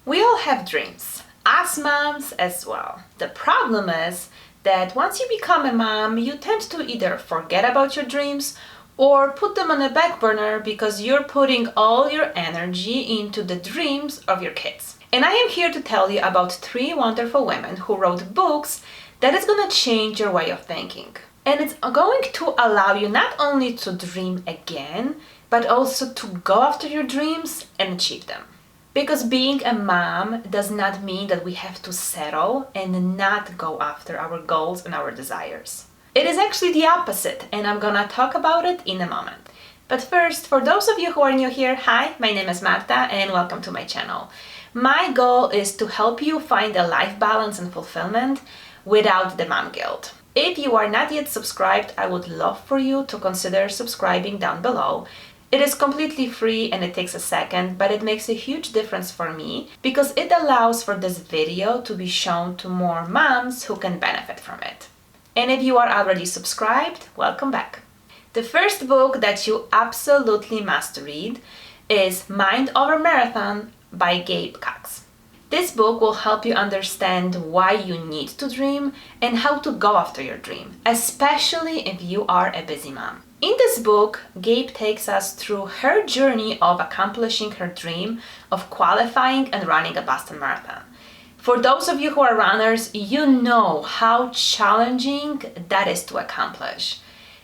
We all have dreams, us moms as well. The problem is that once you become a mom, you tend to either forget about your dreams or put them on a back burner because you're putting all your energy into the dreams of your kids. And I am here to tell you about 3 wonderful women who wrote books that is going to change your way of thinking. And it's going to allow you not only to dream again, but also to go after your dreams and achieve them. Because being a mom does not mean that we have to settle and not go after our goals and our desires. It is actually the opposite, and I'm gonna talk about it in a moment. But first, for those of you who are new here, hi, my name is Marta and welcome to my channel. My goal is to help you find a life balance and fulfillment without the mom guilt. If you are not yet subscribed, I would love for you to consider subscribing down below. It is completely free and it takes a second, but it makes a huge difference for me because it allows for this video to be shown to more moms who can benefit from it. And if you are already subscribed, welcome back. The first book that you absolutely must read is Mind Over Marathon by Gabe Cox. This book will help you understand why you need to dream and how to go after your dream, especially if you are a busy mom. In this book, Gabe takes us through her journey of accomplishing her dream of qualifying and running a Boston Marathon. For those of you who are runners, you know how challenging that is to accomplish.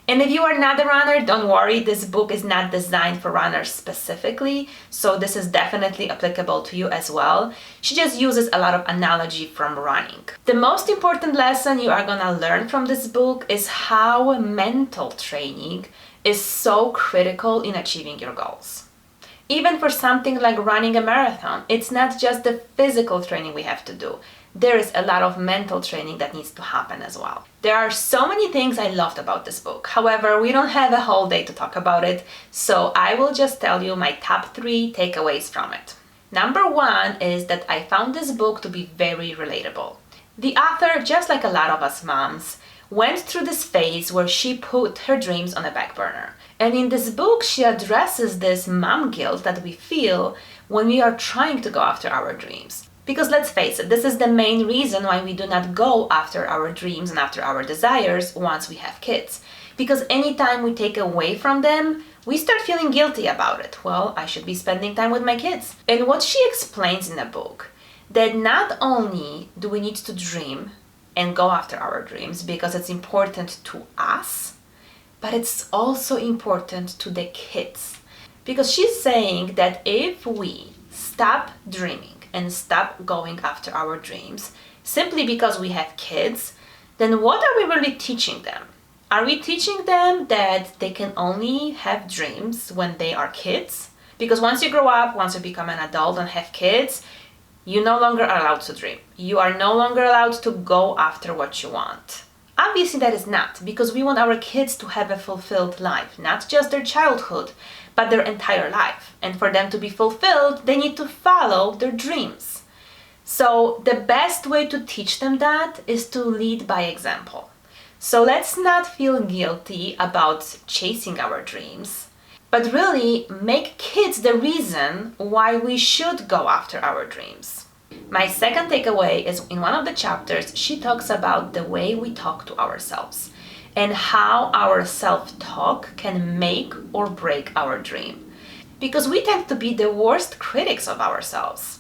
And if you are not a runner, don't worry, this book is not designed for runners specifically, so this is definitely applicable to you as well. She just uses a lot of analogy from running. The most important lesson you are gonna learn from this book is how mental training is so critical in achieving your goals. Even for something like running a marathon, it's not just the physical training we have to do. There is a lot of mental training that needs to happen as well. There are so many things I loved about this book. However, we don't have a whole day to talk about it, so I will just tell you my top 3 takeaways from it. Number 1 is that I found this book to be very relatable. The author, just like a lot of us moms, went through this phase where she put her dreams on a back burner. And in this book, she addresses this mom guilt that we feel when we are trying to go after our dreams. Because let's face it, this is the main reason why we do not go after our dreams and after our desires once we have kids. Because anytime we take away from them, we start feeling guilty about it. Well, I should be spending time with my kids. And what she explains in the book, that not only do we need to dream and go after our dreams because it's important to us, but it's also important to the kids. Because she's saying that if we stop dreaming and stop going after our dreams simply because we have kids, then what are we really teaching them? Are we teaching them that they can only have dreams when they are kids? Because once you grow up, once you become an adult and have kids, you no longer are allowed to dream. You are no longer allowed to go after what you want. Obviously that is not, because we want our kids to have a fulfilled life, not just their childhood, but their entire life. And for them to be fulfilled, they need to follow their dreams. So the best way to teach them that is to lead by example. So let's not feel guilty about chasing our dreams, but really make kids the reason why we should go after our dreams. My second takeaway is in one of the chapters, she talks about the way we talk to ourselves and how our self-talk can make or break our dream. Because we tend to be the worst critics of ourselves.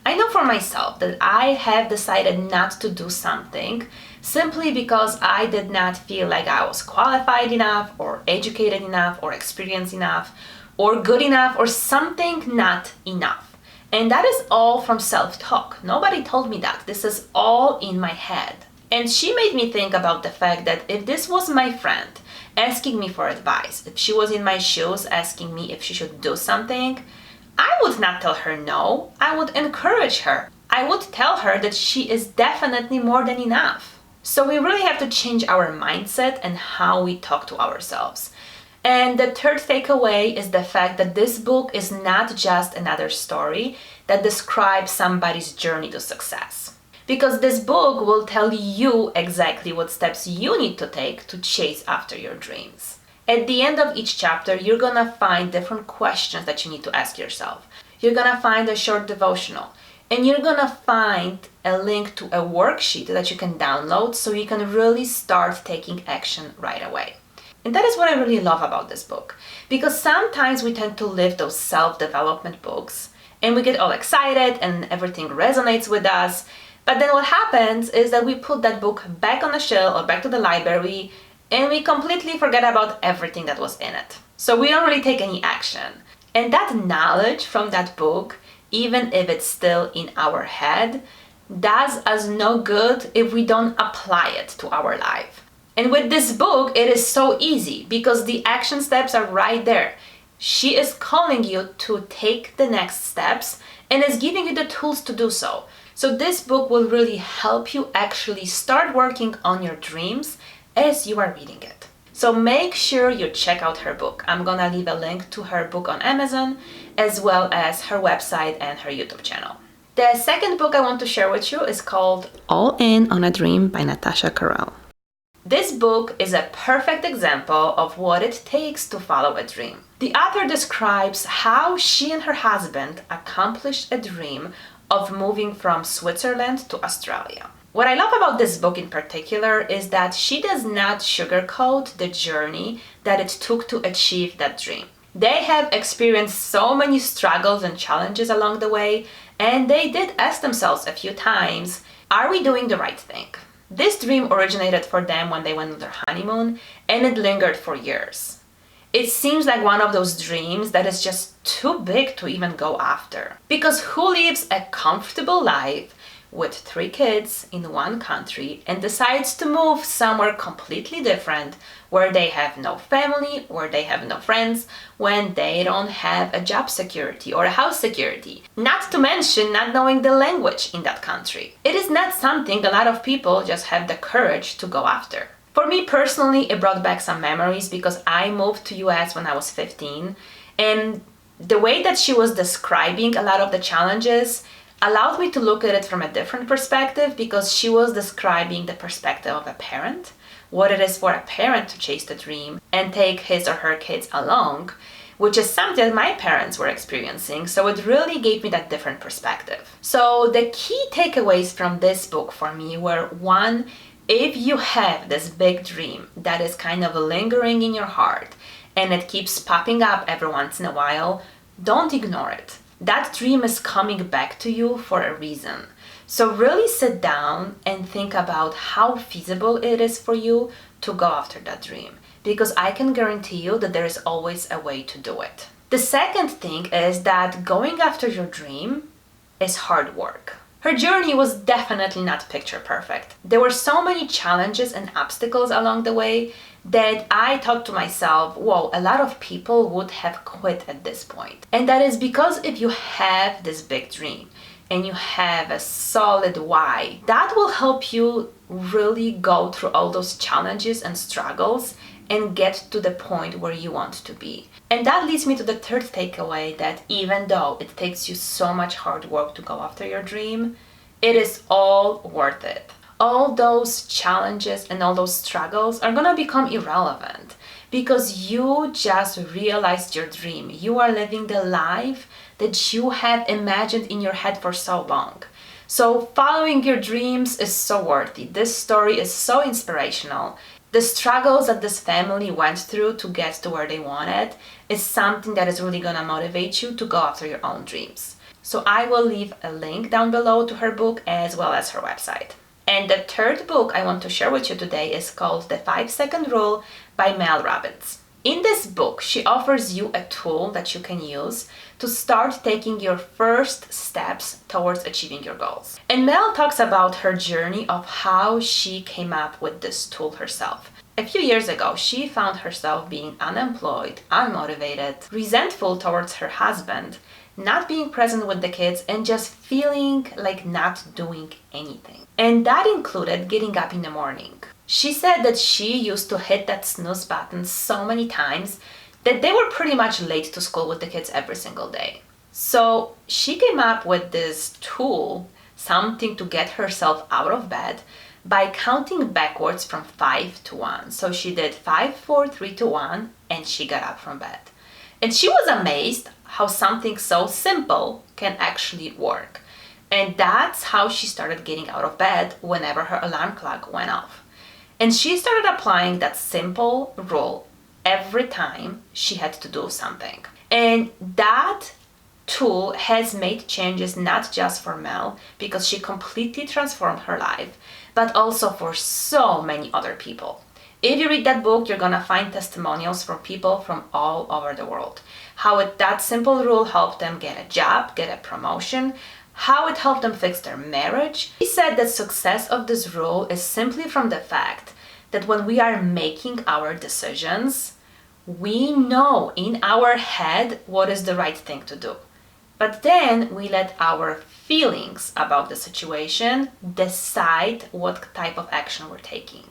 I know for myself that I have decided not to do something simply because I did not feel like I was qualified enough or educated enough or experienced enough or good enough or something not enough. And that is all from self-talk. Nobody told me that. This is all in my head. And she made me think about the fact that if this was my friend asking me for advice, if she was in my shoes asking me if she should do something, I would not tell her no. I would encourage her. I would tell her that she is definitely more than enough. So we really have to change our mindset and how we talk to ourselves. And the third takeaway is the fact that this book is not just another story that describes somebody's journey to success. Because this book will tell you exactly what steps you need to take to chase after your dreams. At the end of each chapter, you're gonna find different questions that you need to ask yourself. You're gonna find a short devotional. And you're gonna find a link to a worksheet that you can download so you can really start taking action right away. And that is what I really love about this book, because sometimes we tend to live those self-development books and we get all excited and everything resonates with us. But then what happens is that we put that book back on the shelf or back to the library and we completely forget about everything that was in it. So we don't really take any action. And that knowledge from that book, even if it's still in our head, does us no good if we don't apply it to our life. And with this book, it is so easy because the action steps are right there. She is calling you to take the next steps and is giving you the tools to do so. So this book will really help you actually start working on your dreams as you are reading it. So make sure you check out her book. I'm gonna leave a link to her book on Amazon, as well as her website and her YouTube channel. The second book I want to share with you is called All In on a Dream by Natasha Carell. This book is a perfect example of what it takes to follow a dream. The author describes how she and her husband accomplished a dream of moving from Switzerland to Australia. What I love about this book in particular is that she does not sugarcoat the journey that it took to achieve that dream. They have experienced so many struggles and challenges along the way, and they did ask themselves a few times, are we doing the right thing? This dream originated for them when they went on their honeymoon, and it lingered for years. It seems like one of those dreams that is just too big to even go after. Because who lives a comfortable life with 3 kids in one country and decides to move somewhere completely different, where they have no family, where they have no friends, when they don't have a job security or a house security, not to mention not knowing the language in that country? It is not something a lot of people just have the courage to go after. For me personally, it brought back some memories because I moved to US when I was 15, and the way that she was describing a lot of the challenges allowed me to look at it from a different perspective, because she was describing the perspective of a parent, what it is for a parent to chase the dream and take his or her kids along, which is something that my parents were experiencing. So it really gave me that different perspective. So the key takeaways from this book for me were: 1, if you have this big dream that is kind of lingering in your heart and it keeps popping up every once in a while, don't ignore it. That dream is coming back to you for a reason. So really sit down and think about how feasible it is for you to go after that dream, because I can guarantee you that there is always a way to do it. The second thing is that going after your dream is hard work. Her journey was definitely not picture perfect. There were so many challenges and obstacles along the way that I thought to myself, whoa, a lot of people would have quit at this point. And that is because if you have this big dream and you have a solid why, that will help you really go through all those challenges and struggles and get to the point where you want to be. And that leads me to the third takeaway, that even though it takes you so much hard work to go after your dream, it is all worth it. All those challenges and all those struggles are gonna become irrelevant because you just realized your dream. You are living the life that you have imagined in your head for so long. So following your dreams is so worthy. This story is so inspirational. The struggles that this family went through to get to where they wanted is something that is really gonna motivate you to go after your own dreams. So I will leave a link down below to her book as well as her website. And the third book I want to share with you today is called The 5-Second Rule by Mel Robbins. In this book, she offers you a tool that you can use to start taking your first steps towards achieving your goals. And Mel talks about her journey of how she came up with this tool herself. A few years ago, she found herself being unemployed, unmotivated, resentful towards her husband, not being present with the kids, and just feeling like not doing anything. And that included getting up in the morning. She said that she used to hit that snooze button so many times that they were pretty much late to school with the kids every single day. So she came up with this tool, something to get herself out of bed, by counting backwards from 5 to 1. So she did 5, 4, 3, 2, 1, and she got up from bed. And she was amazed how something so simple can actually work. And that's how she started getting out of bed whenever her alarm clock went off. And she started applying that simple rule every time she had to do something. And that tool has made changes not just for Mel, because she completely transformed her life, but also for so many other people. If you read that book, you're gonna find testimonials from people from all over the world. That simple rule helped them get a job, get a promotion, how it helped them fix their marriage. She said that success of this rule is simply from the fact that when we are making our decisions, we know in our head what is the right thing to do. But then we let our feelings about the situation decide what type of action we're taking.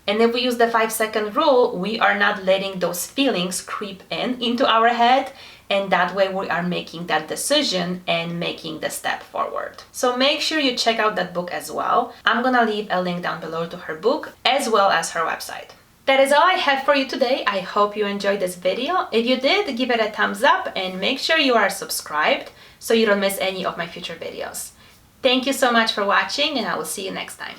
And if we use the 5-second rule, we are not letting those feelings creep into our head, and that way we are making that decision and making the step forward. So make sure you check out that book as well. I'm gonna leave a link down below to her book as well as her website. That is all I have for you today. I hope you enjoyed this video. If you did, give it a thumbs up and make sure you are subscribed so you don't miss any of my future videos. Thank you so much for watching, and I will see you next time.